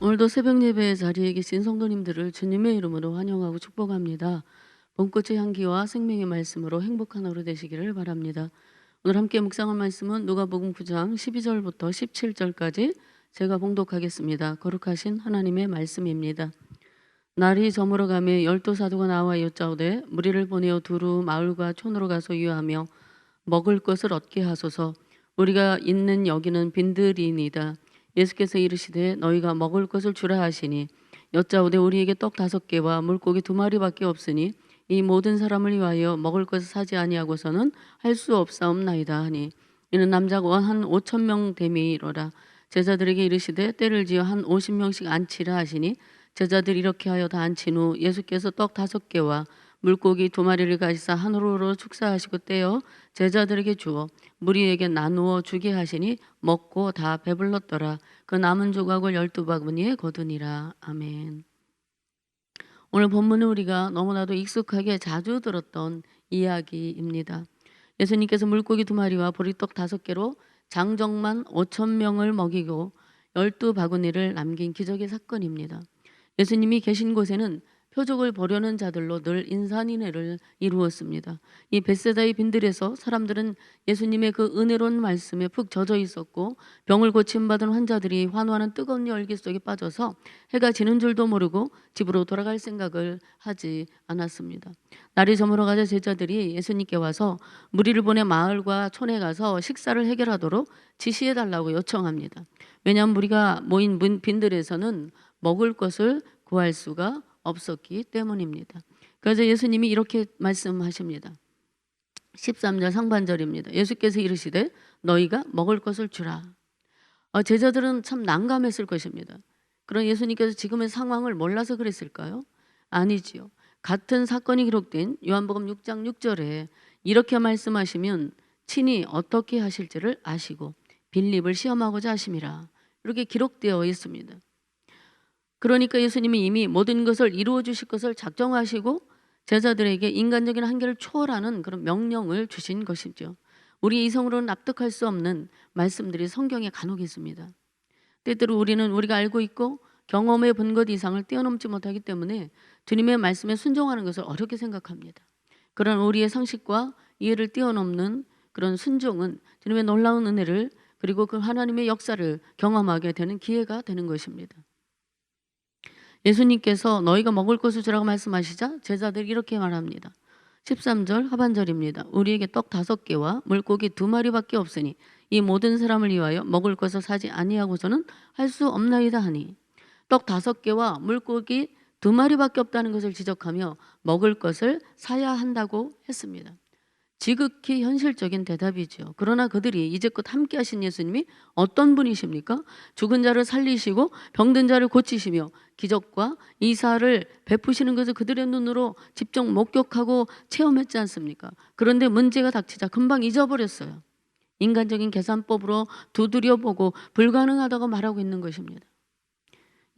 오늘도 새벽 예배 자리에 계신 성도님들을 주님의 이름으로 환영하고 축복합니다. 봄꽃의 향기와 생명의 말씀으로 행복한 하루 되시기를 바랍니다. 오늘 함께 묵상할 말씀은 누가복음 9장 12절부터 17절까지 제가 봉독하겠습니다. 거룩하신 하나님의 말씀입니다. 날이 저물어 가매 열두 사도가 나와 여짜오되 무리를 보내어 두루 마을과 촌으로 가서 유하며 먹을 것을 얻게 하소서. 우리가 있는 여기는 빈들이니이다. 예수께서 이르시되 너희가 먹을 것을 주라 하시니 여짜오되 우리에게 떡 5개와 물고기 2마리밖에 없으니 이 모든 사람을 위하여 먹을 것을 사지 아니하고서는 할 수 없사옵나이다 하니 이는 남자가 한 5,000명 됨이로라. 제자들에게 이르시되 때를 지어 한 50명씩 앉히라 하시니 제자들이 이렇게 하여 다 앉힌 후 예수께서 떡 5개와 물고기 2마리를 가지사 한 호로로 축사하시고 떼어 제자들에게 주어 무리에게 나누어 주게 하시니 먹고 다 배불렀더라. 그 남은 조각을 12바구니에 거두니라. 아멘. 오늘 본문은 우리가 너무나도 익숙하게 자주 들었던 이야기입니다. 예수님께서 물고기 2마리와 보리떡 5개로 장정만 5,000명을 먹이고 12바구니를 남긴 기적의 사건입니다. 예수님이 계신 곳에는 표적을 보려는 자들로 늘 인산인해를 이루었습니다. 이 벳세다의 빈들에서 사람들은 예수님의 그 은혜로운 말씀에 푹 젖어 있었고 병을 고침받은 환자들이 환호하는 뜨거운 열기 속에 빠져서 해가 지는 줄도 모르고 집으로 돌아갈 생각을 하지 않았습니다. 날이 저물어가자 제자들이 예수님께 와서 무리를 보내 마을과 촌에 가서 식사를 해결하도록 지시해달라고 요청합니다. 왜냐하면 무리가 모인 빈들에서는 먹을 것을 구할 수가 없었기 때문입니다. 그래서 예수님이 이렇게 말씀하십니다. 13절 상반절입니다. 예수께서 이르시되 너희가 먹을 것을 주라. 제자들은 참 난감했을 것입니다. 그런 예수님께서 지금의 상황을 몰라서 그랬을까요? 아니지요. 같은 사건이 기록된 요한복음 6장 6절에 이렇게 말씀하시면 친히 어떻게 하실지를 아시고 빌립을 시험하고자 하심이라. 이렇게 기록되어 있습니다. 그러니까 예수님이 이미 모든 것을 이루어 주실 것을 작정하시고 제자들에게 인간적인 한계를 초월하는 그런 명령을 주신 것이죠. 우리 이성으로는 납득할 수 없는 말씀들이 성경에 간혹 있습니다. 때때로 우리는 우리가 알고 있고 경험해 본 것 이상을 뛰어넘지 못하기 때문에 주님의 말씀에 순종하는 것을 어렵게 생각합니다. 그런 우리의 상식과 이해를 뛰어넘는 그런 순종은 주님의 놀라운 은혜를 그리고 그 하나님의 역사를 경험하게 되는 기회가 되는 것입니다. 예수님께서 너희가 먹을 것을 주라고 말씀하시자 제자들이 이렇게 말합니다. 13절 하반절입니다. 우리에게 떡 5개와 물고기 2마리밖에 없으니 이 모든 사람을 위하여 먹을 것을 사지 아니하고서는 할 수 없나이다 하니 떡 5개와 물고기 2마리밖에 없다는 것을 지적하며 먹을 것을 사야 한다고 했습니다. 지극히 현실적인 대답이죠. 그러나 그들이 이제껏 함께 하신 예수님이 어떤 분이십니까? 죽은 자를 살리시고 병든 자를 고치시며 기적과 이사를 베푸시는 것을 그들의 눈으로 직접 목격하고 체험했지 않습니까? 그런데 문제가 닥치자 금방 잊어버렸어요. 인간적인 계산법으로 두드려보고 불가능하다고 말하고 있는 것입니다.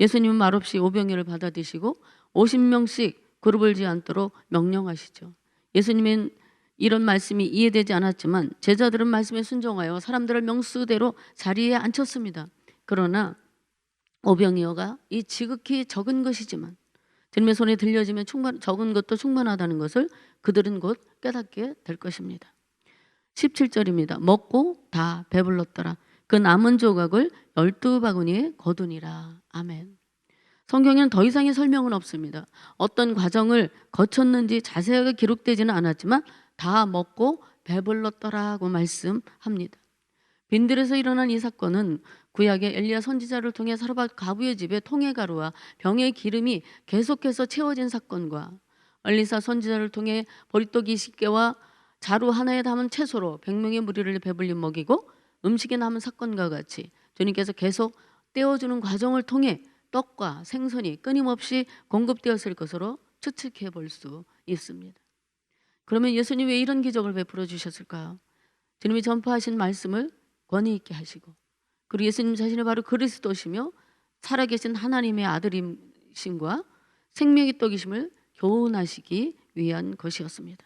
예수님은 말없이 오병이어를 받아 드시고 50명씩 그룹을 지지 않도록 명령하시죠. 예수님은 이런 말씀이 이해되지 않았지만 제자들은 말씀에 순종하여 사람들을 명수대로 자리에 앉혔습니다. 그러나 오병이어가 이 지극히 적은 것이지만 주님의 손에 들려지면 적은 것도 충분하다는 것을 그들은 곧 깨닫게 될 것입니다. 17절입니다. 먹고 다 배불렀더라. 그 남은 조각을 12바구니에 거두니라. 아멘. 성경에는 더 이상의 설명은 없습니다. 어떤 과정을 거쳤는지 자세하게 기록되지는 않았지만 다 먹고 배불렀더라고 말씀합니다. 빈들에서 일어난 이 사건은 구약의 엘리야 선지자를 통해 사르밧 과부의 집에 통회가루와 병의 기름이 계속해서 채워진 사건과 엘리사 선지자를 통해 보리떡 20개와 자루 하나에 담은 채소로 100명의 무리를 배불리 먹이고 음식에 남은 사건과 같이 주님께서 계속 떼어주는 과정을 통해 떡과 생선이 끊임없이 공급되었을 것으로 추측해 볼 수 있습니다. 그러면 예수님 왜 이런 기적을 베풀어 주셨을까요? 주님이 전파하신 말씀을 권위 있게 하시고 그리고 예수님 자신이 바로 그리스도시며 살아계신 하나님의 아들이심과 생명의 떡이심을 교훈하시기 위한 것이었습니다.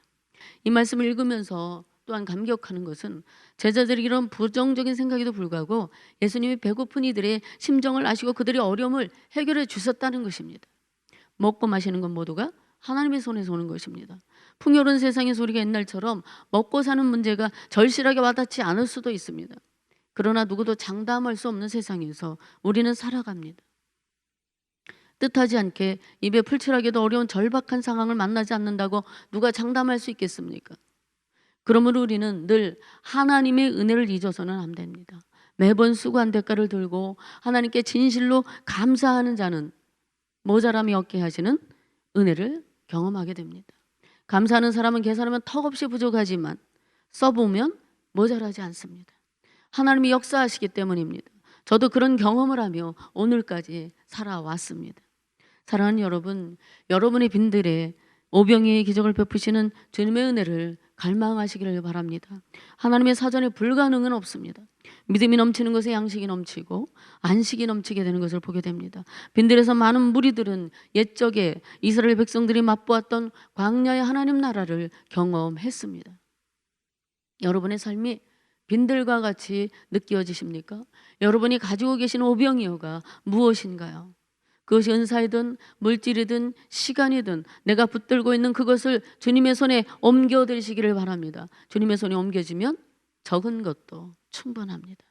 이 말씀을 읽으면서 또한 감격하는 것은 제자들이 이런 부정적인 생각에도 불구하고 예수님이 배고픈 이들의 심정을 아시고 그들의 어려움을 해결해 주셨다는 것입니다. 먹고 마시는 것 모두가 하나님의 손에서 오는 것입니다. 풍요로운 세상의 소리가 옛날처럼 먹고 사는 문제가 절실하게 와닿지 않을 수도 있습니다. 그러나 누구도 장담할 수 없는 세상에서 우리는 살아갑니다. 뜻하지 않게 입에 풀칠하기도 어려운 절박한 상황을 만나지 않는다고 누가 장담할 수 있겠습니까? 그러므로 우리는 늘 하나님의 은혜를 잊어서는 안 됩니다. 매번 수고한 대가를 들고 하나님께 진실로 감사하는 자는 모자람이 없게 하시는 은혜를 경험하게 됩니다. 감사하는 사람은 계산하면 턱없이 부족하지만 써보면 모자라지 않습니다. 하나님이 역사하시기 때문입니다. 저도 그런 경험을 하며 오늘까지 살아왔습니다. 사랑하는 여러분, 여러분의 빈들에 오병이의 기적을 베푸시는 주님의 은혜를 갈망하시기를 바랍니다. 하나님의 사전에 불가능은 없습니다. 믿음이 넘치는 것에 양식이 넘치고 안식이 넘치게 되는 것을 보게 됩니다. 빈들에서 많은 무리들은 옛적에 이스라엘 백성들이 맛보았던 광야의 하나님 나라를 경험했습니다. 여러분의 삶이 빈들과 같이 느껴지십니까? 여러분이 가지고 계신 오병이어가 무엇인가요? 그것이 은사이든 물질이든 시간이든 내가 붙들고 있는 그것을 주님의 손에 옮겨드리시기를 바랍니다. 주님의 손에 옮겨지면 적은 것도 충분합니다.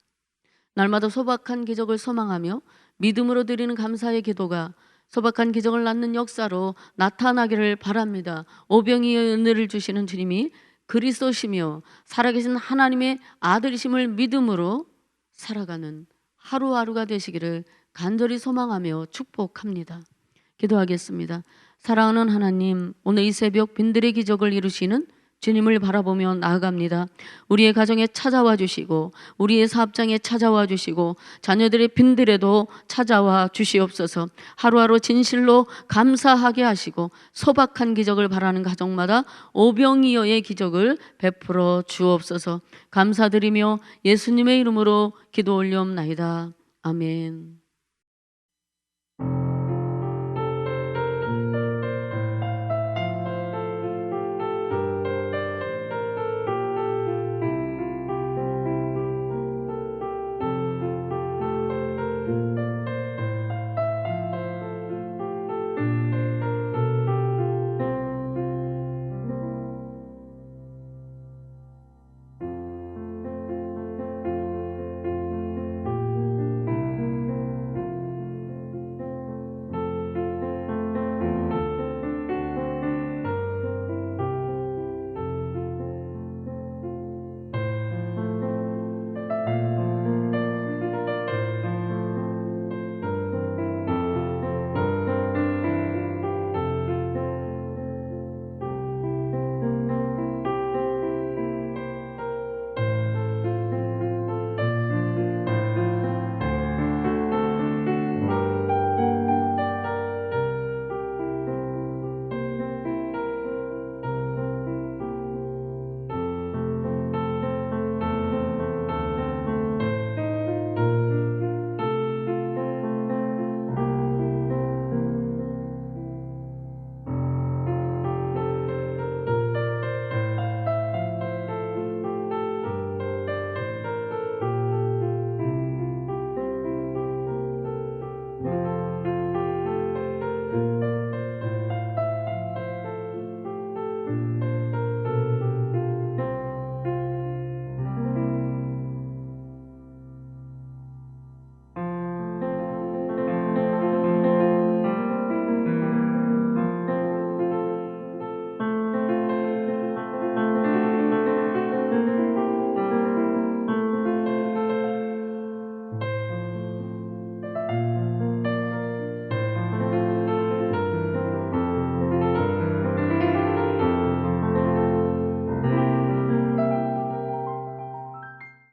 날마다 소박한 기적을 소망하며 믿음으로 드리는 감사의 기도가 소박한 기적을 낳는 역사로 나타나기를 바랍니다. 오병이의 은혜를 주시는 주님이 그리스도시며 살아계신 하나님의 아들이심을 믿음으로 살아가는 하루하루가 되시기를 간절히 소망하며 축복합니다. 기도하겠습니다. 사랑하는 하나님, 오늘 이 새벽 빈들의 기적을 이루시는 주님을 바라보며 나아갑니다. 우리의 가정에 찾아와 주시고 우리의 사업장에 찾아와 주시고 자녀들의 빈들에도 찾아와 주시옵소서. 하루하루 진실로 감사하게 하시고 소박한 기적을 바라는 가정마다 오병이어의 기적을 베풀어 주옵소서. 감사드리며 예수님의 이름으로 기도 올리옵나이다. 아멘.